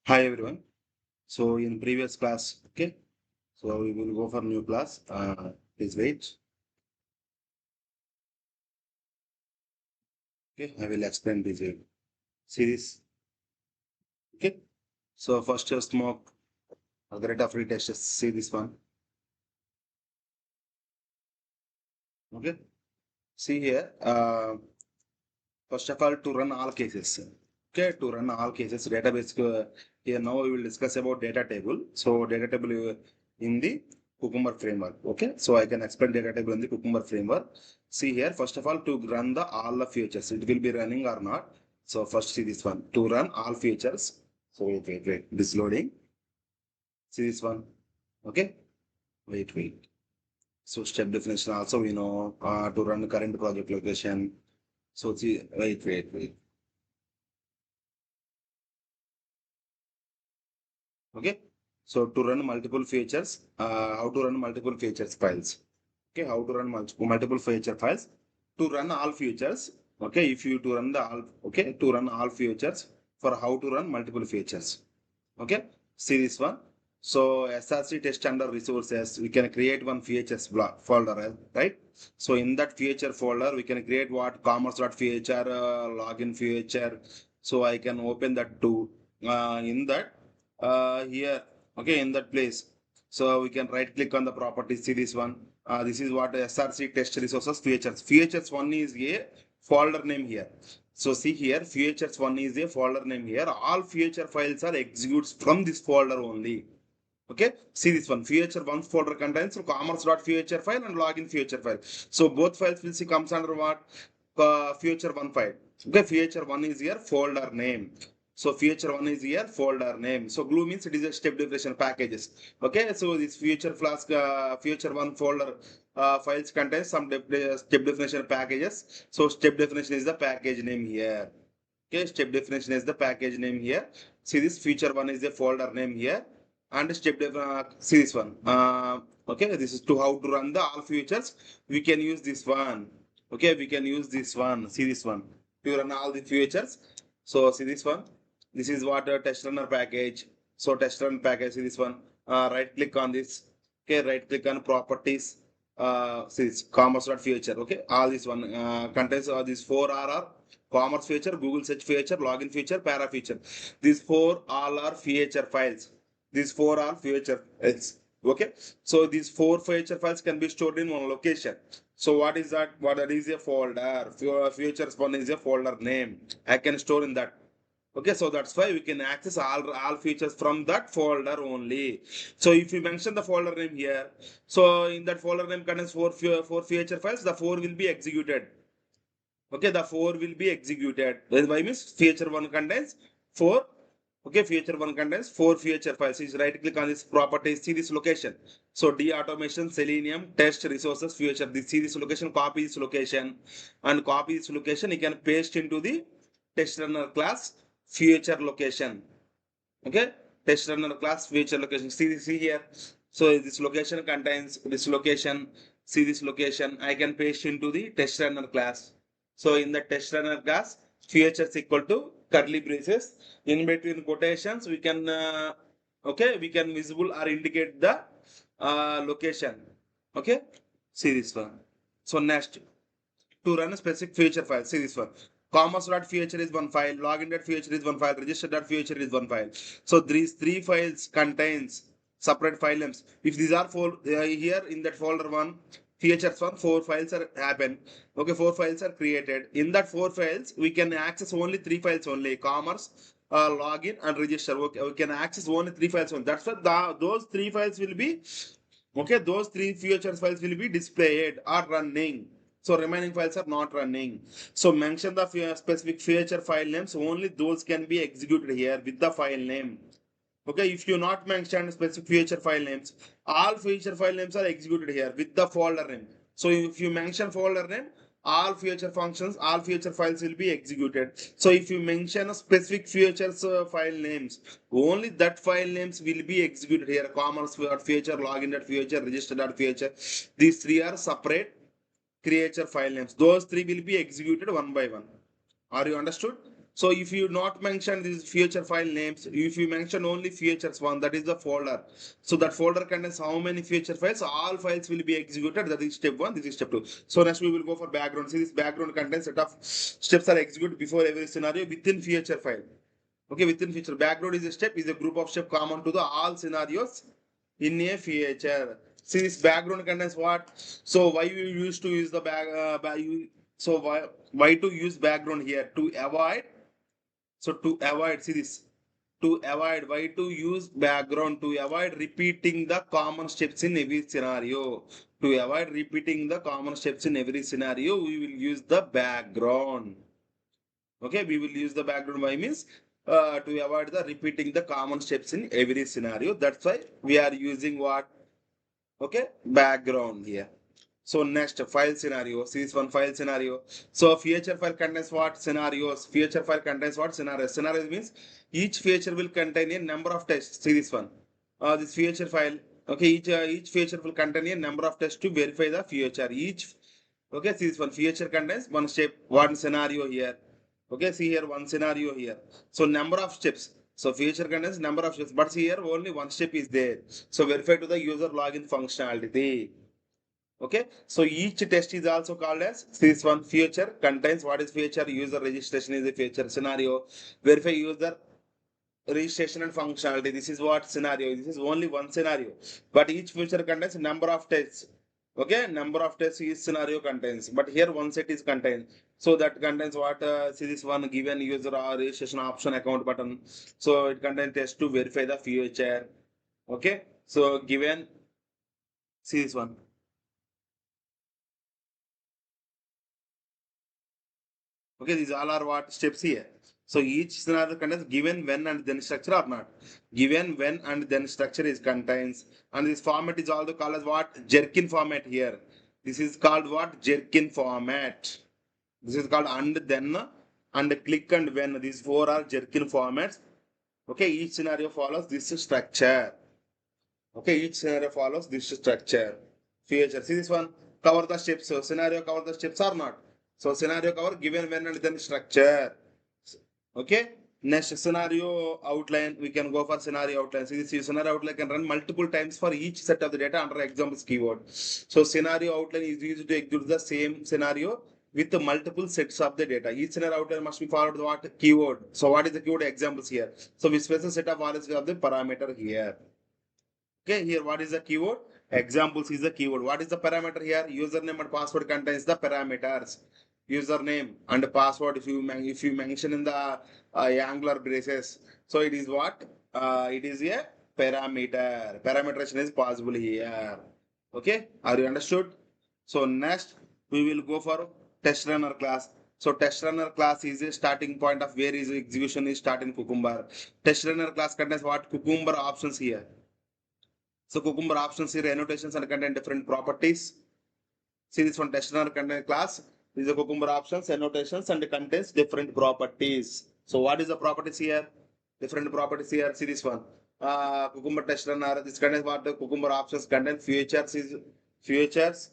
Hi everyone. So in previous class, okay, so we will go for new class. Please wait. Okay, I will explain this series. Okay, so first smoke, the rate of retest. See this one. Okay, see here. First of all, to run all cases. Okay, to run all cases, database. Here now we will discuss about data table. So data table in the Cucumber framework. Okay, so I can explain data table in the Cucumber framework. See here, first of all, to run the all the features, it will be running or not. So first see this one, to run all features. So wait, this loading. See this one. Okay, wait. So step definition also we know to run the current project location. So see, wait. Okay, so to run multiple features, how to run multiple features files. Okay, how to run multiple feature files to run all features. Okay, if you to run the all, okay, to run all features for how to run multiple features. Okay, see this one. So SRC test under resources, we can create one features block folder, right? So in that feature folder, we can create what commerce.feature, login feature. So I can open that too. In that, here, okay, in that place. So we can right click on the property, see this one. This is what SRC test resources features. Features one is a folder name here. So see here, features one is a folder name here. All feature files are executes from this folder only. Okay, see this one. Feature one folder contains commerce.feature file and login feature file. So both files will see comes under what? Feature one file. Okay, feature one is here folder name. So feature one is here folder name. So glue means it is a step definition packages. Okay, so this feature flask feature one folder files contains some step definition packages. So step definition is the package name here. Okay, step definition is the package name here. See this feature one is the folder name here, and see this one. Okay, this is to how to run the all features. We can use this one. Okay, we can use this one. See this one to run all the features. So see this one. This is what a test runner package. So test run package. See this one. Right click on this. Okay, right click on properties. See this commerce.feature. Okay, all this one contains these four are commerce feature, Google search feature, login feature, para feature. These four all are feature files. These four are feature files. Okay, so these four feature files can be stored in one location. So what is that? What that is a folder? Features one is a folder name. I can store in that. Okay, so that's why we can access all features from that folder only. So if you mention the folder name here, so in that folder name contains four feature files, the four will be executed. Okay, the four will be executed. Why means feature one contains four. Okay, feature one contains four feature files. Is right click on this property, see this location. So D automation, Selenium, test resources, feature. This see this location, copy this location, and copy this location. You can paste into the test runner class feature location. Okay, test runner class feature location. See here. So this location contains this location. See this location. I can paste into the test runner class. So in the test runner class, features equal to curly braces. In between quotations, we can okay, we can visible or indicate the location. Okay, see this one. So next, to run a specific feature file. See this one. Commerce.feature is one file, login.feature is one file, register.feature is one file. So these three files contains separate file names. If these are four here in that folder one, features one, four files are happen. Okay, four files are created. In that four files, we can access only three files only: commerce, login, and register. Okay, we can access only three files only. That's why those three files will be okay. Those three features files will be displayed or running. So remaining files are not running. So mention the specific feature file names. Only those can be executed here with the file name. Okay, if you not mention specific feature file names, all feature file names are executed here with the folder name. So if you mention folder name, all feature functions, all feature files will be executed. So if you mention a specific features file names, only that file names will be executed here. Commerce feature, login feature, register feature. These three are separate creature file names. Those three will be executed one by one. Are you understood? So if you not mention these feature file names, if you mention only features one, that is the folder. So that folder contains how many feature files? All files will be executed. That is step one. This is step two. So next we will go for background. See, this background contains set of steps are executed before every scenario within feature file. Okay, within feature background is a step, is a group of steps common to the all scenarios in a feature. See, this background contains what? So why you used to use the so why to use background here? To avoid, so to avoid, see this, to avoid, why to use background? To avoid repeating the common steps in every scenario. To avoid repeating the common steps in every scenario, we will use the background. Okay, we will use the background by means to avoid the repeating the common steps in every scenario. That's why we are using what? Okay, background here. So next file scenario. See this one, file scenario. So feature file contains what? Scenarios. Feature file contains what? Scenarios. Scenarios means each feature will contain a number of tests. See this one. This feature file. Okay, each feature will contain a number of tests to verify the feature. Each, okay, see this one, feature contains one step, one scenario here. Okay, see here one scenario here. So number of steps. So feature contains number of steps, but here only one step is there. So verify to the user login functionality. Okay, so each test is also called as this one. Feature contains what is feature? User registration is a feature. Scenario, verify user registration and functionality. This is what scenario. This is only one scenario, but each feature contains number of tests. Okay, number of tests each scenario contains, but here one set is contained. So that contains what? See this one, given user or registration option account button. So it contains test to verify the feature. Okay, so given, see this one. Okay, these all are what steps here. So each scenario contains given, when, and then structure or not. Given, when, and then structure is contains. And this format is also called as what? Jerkin format here. This is called what? Jerkin format. This is called and then and click and when. These four are Jerkin formats. Okay, each scenario follows this structure. Okay, each scenario follows this structure. Feature. See this one. Cover the steps. So scenario cover the steps or not. So scenario cover given, when, and then structure. Okay. Next scenario outline. We can go for scenario outline. See this scenario outline can run multiple times for each set of the data under examples keyword. So scenario outline is used to execute the same scenario with the multiple sets of the data. Each scenario outline must be followed what? Keyword. So what is the keyword? Examples here. So we specify set of values of the parameter here. Okay, here what is the keyword? Examples is the keyword. What is the parameter here? Username and password contains the parameters. Username and password, if you mention in the angular braces, so it is what? It is a parameter. Parameterization is possible here. Okay, are you understood? So next we will go for test runner class. So test runner class is a starting point of where is execution is start in Cucumber. Test runner class contains what? Cucumber options here. So Cucumber options here, annotations and contain different properties. See this one, test runner contain class. These are Cucumber options, annotations, and contains different properties. So what is the properties here? Different properties here. See this one. Cucumber test runner. This contains what? The Cucumber options contain features is features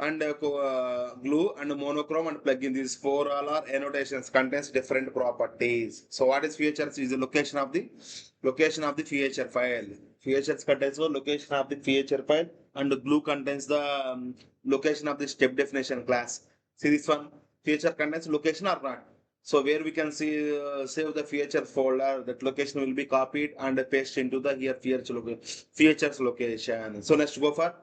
and glue and monochrome and plugin. These four all are annotations, contains different properties. So what is features? Is the location of the feature file. Features contains the location of the feature file, and glue contains the location of the step definition class. See this one, feature contains location or not. So where we can see save the feature folder, that location will be copied and pasted into the here features location. So let's go for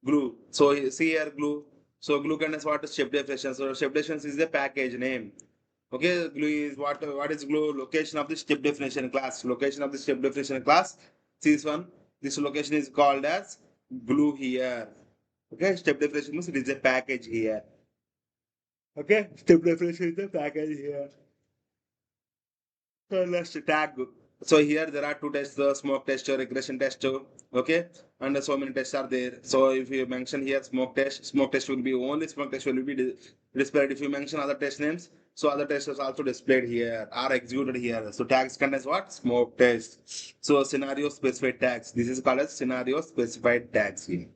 glue. So see here glue. So glue contains what? Step definition. So step definition is the package name. Okay, glue is what? What is glue? Location of the step definition class. Location of the step definition class. See this one. This location is called as glue here. Okay, step definition means it is a package here. Okay, step definition is the package here. So let's tag. So here there are two tests, the smoke test or regression test. Okay, and so many tests are there. So if you mention here smoke test will be only smoke test will be displayed. If you mention other test names, so other tests are also displayed here, are executed here. So tags contains what? Smoke test. So scenario specified tags. This is called as scenario specified tags here.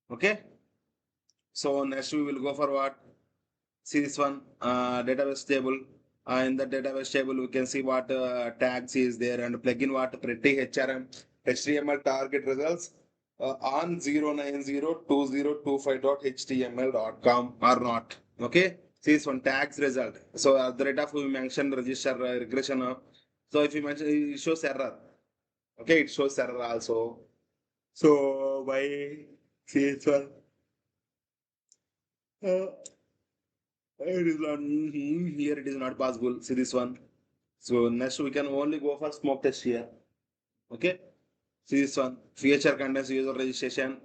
Okay. So next we will go for what? See this one, database table. In the database table, we can see what tags is there and plugin what pretty HRM HTML target results on 0902025.html.com or not. Okay, see this one tags result. So at the rate of we mentioned register regression. So if you mention it shows error. Okay, it shows error also. So why see this one? Uh, it is not here. It is not possible. See this one. So next we can only go for smoke test here. Okay. See this one. Feature contains user registration.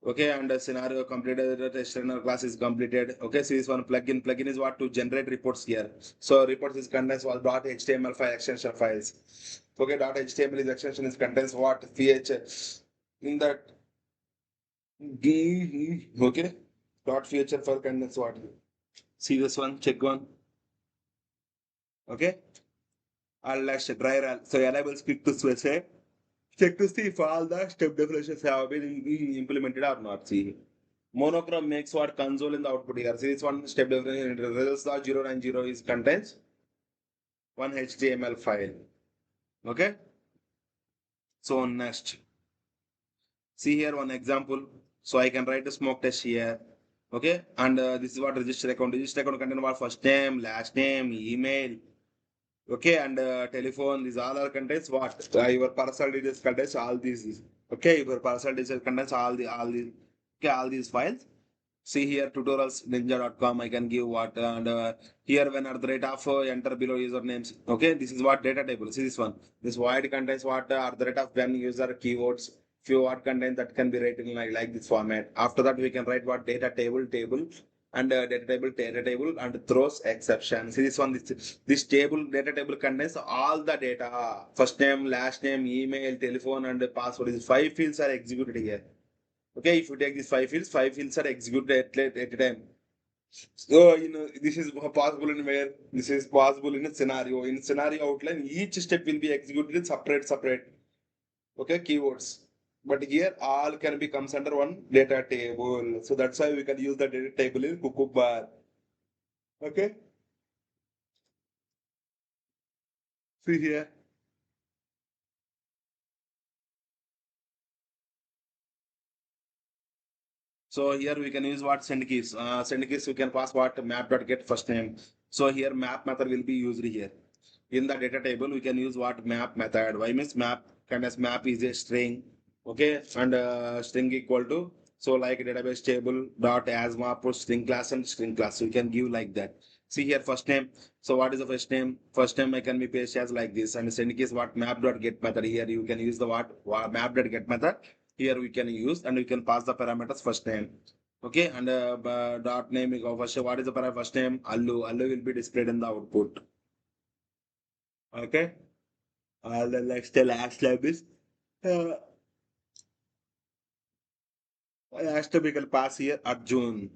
Okay, and a scenario completed, the external class is completed. Okay, see this one plugin. Plugin is what to generate reports here. So reports is contains what .html file extension files. Okay, .html is extension is contains what feature in that. Okay, dot feature file contains what. See this one. Check one. Okay, I'll dry run. So enables quick to switch. Check to see if all the step definitions have been implemented or not. See, monochrome makes what console in the output here. See, this one step definition results the 090 is contains one HTML file. Okay. So next, see here one example. So I can write a smoke test here. Okay, and this is what register account. Register account contain what first name, last name, email. Okay, and telephone. These all are contains what your personal details contains all these. Okay, your personal details contains all these. Okay, all these files. See here tutorials ninja.com. I can give what and here when at the rate of enter below usernames. Okay, this is what data table. See this one. This void contains what at the rate of when user keywords. Few word content that can be written like this format. After that we can write what data table and data table and throws exception. See this one. This table data table contains all the data. First name, last name, email, telephone, and password. These five fields are executed here. Okay, if you take these five fields are executed at a time. So, this is possible in where this is possible in a scenario. In scenario outline, each step will be executed in separate. Okay, keywords. But here all can be comes under one data table. So that's why we can use the data table in Cuckoo. Okay, see here. So here we can use what send keys. Send keys we can pass what map.get first name. So here map method will be used here. In the data table, we can use what map method. Why means map kind of map is a string. Okay, and string equal to so like database table dot as map or string class and string class. So we can give like that. See here first name. So what is the first name? First name I can be pasted as like this. And send case what map.get method. Here you can use the what map.get method. Here we can use and we can pass the parameters first name. Okay, and dot name we go first. What is the first name? Allu. Allu will be displayed in the output. Okay. The next the last lab is uh, last we can pass here Arjun.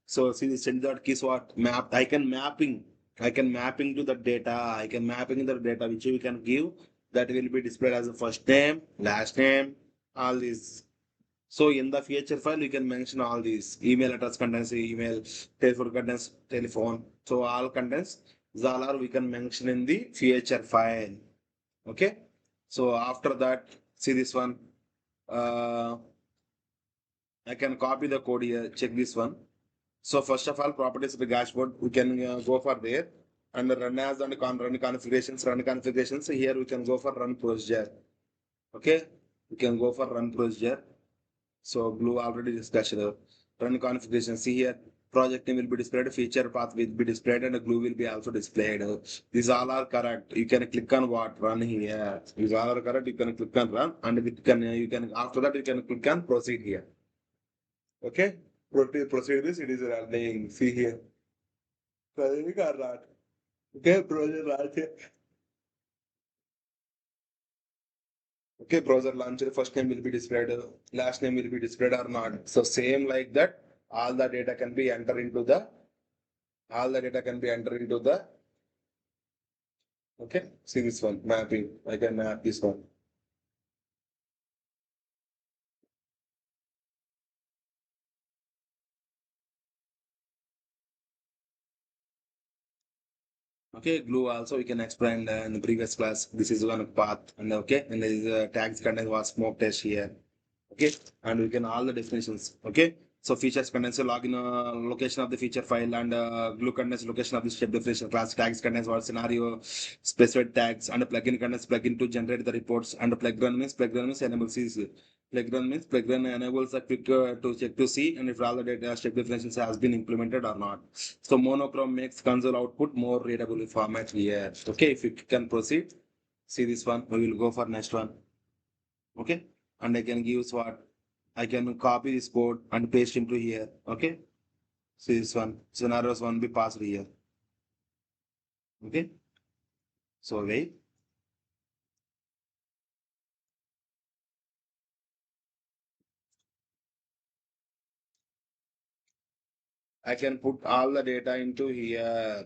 So see the send dot keys what map. I can mapping. I can mapping to the data. I can mapping the data which we can give that will be displayed as the first name, last name, all these. So in the feature file, you can mention all these. Email address contains email, telephone contains telephone. So all contents, Zalar we can mention in the feature file. Okay. So after that, see this one. Uh, I can copy the code here. Check this one. So first of all, properties of the dashboard, we can go for there and run as and run configurations, run configurations. So here we can go for run procedure. Okay. We can go for run procedure. So Glue already discussed run configuration. See here, project name will be displayed, feature path will be displayed, and Glue will be also displayed. These all are correct. You can click on what run here. These all are correct. You can click on run, and you can after that you can click on proceed here. Okay, proceed this. It is running. See here, proceeding or not. Okay, browser launcher. Okay, browser launcher. First name will be displayed. Last name will be displayed or not. So same like that. All the data can be entered into the all the data can be entered into the okay. See this one mapping. I can map this one. Okay, glue also we can explain in the previous class. This is one path, and okay, and there is a tags content was smoke test here. Okay, and we can all the definitions. Okay, so features contains a login location of the feature file, and glue contains location of the step definition class. Tags contains what scenario specified tags, and plugin contains plugin to generate the reports, and plug run means enables is plug run enables a quick to check to see and if all the data step definitions has been implemented or not. So monochrome makes console output more readable format here. Okay, if you can proceed, see this one. We will go for next one. Okay, and I can give what I can copy this code and paste into here. Okay, see this one scenarios one be passed here. Okay, so wait. I can put all the data into here.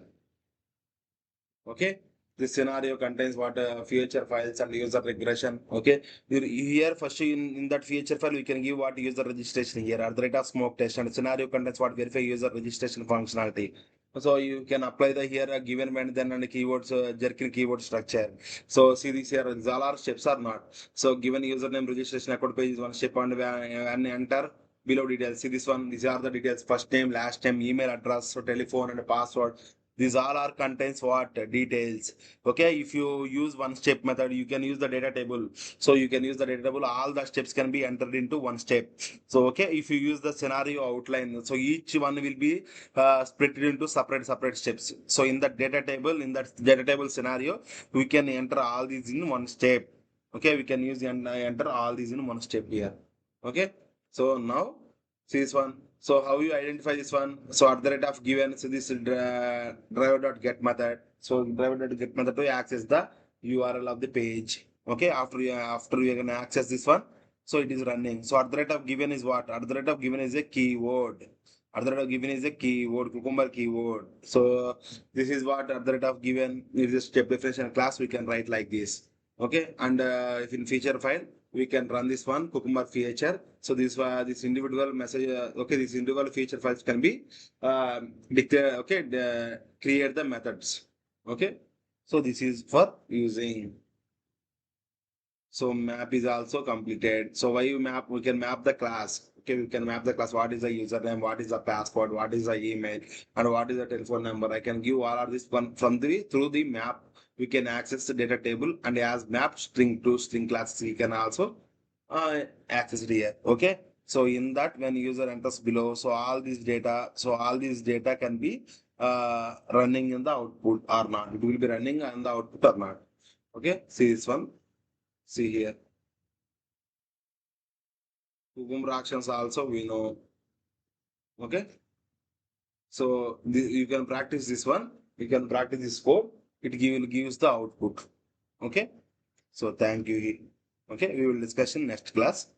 Okay, this scenario contains what feature files and user regression. Okay, here first in that feature file we can give what user registration here at the rate of smoke test, and scenario contains what verify user registration functionality. So you can apply the here a given when then and keywords jerkin keyword structure. So see this here, these all are steps or not. So given username registration account page is one step, and enter below details. See this one, these are the details: first name, last name, email address, so telephone and password. These all are contains what details. Okay, if you use one step method, you can use the data table. So you can use the data table, all the steps can be entered into one step. So okay, if you use the scenario outline, so each one will be split into separate steps. So in that data table, in that data table scenario, we can enter all these in one step. Okay, we can use and enter all these in one step here. Okay, so now see this one. So how you identify this one? So at the rate of given, so this driver.get method. So driver.get method to access the URL of the page. Okay, after you are gonna access this one, so it is running. So at the rate of given is what? At the rate of given is a keyword. At the rate of given is a keyword, cucumber keyword. So this is what at the rate of given is a step definition class. We can write like this. Okay, and if in feature file we can run this one cucumber feature. So this individual message okay, this individual feature files can be declare. Okay, create the methods. Okay, so this is for using. So map is also completed. So why you map? We can map the class. Okay, we can map the class. What is the username? What is the password? What is the email? And what is the telephone number? I can give all of this one from the through the map. We can access the data table, and as map string to string classes, we can also access it here. Okay. So in that, when user enters below, so all these data can be running in the output or not. It will be running on the output or not. Okay. See this one. See here. Cucumber actions also we know. Okay. So you can practice this one. You can practice this code. Will gives the output. Okay. So thank you. Okay. We will discuss in next class.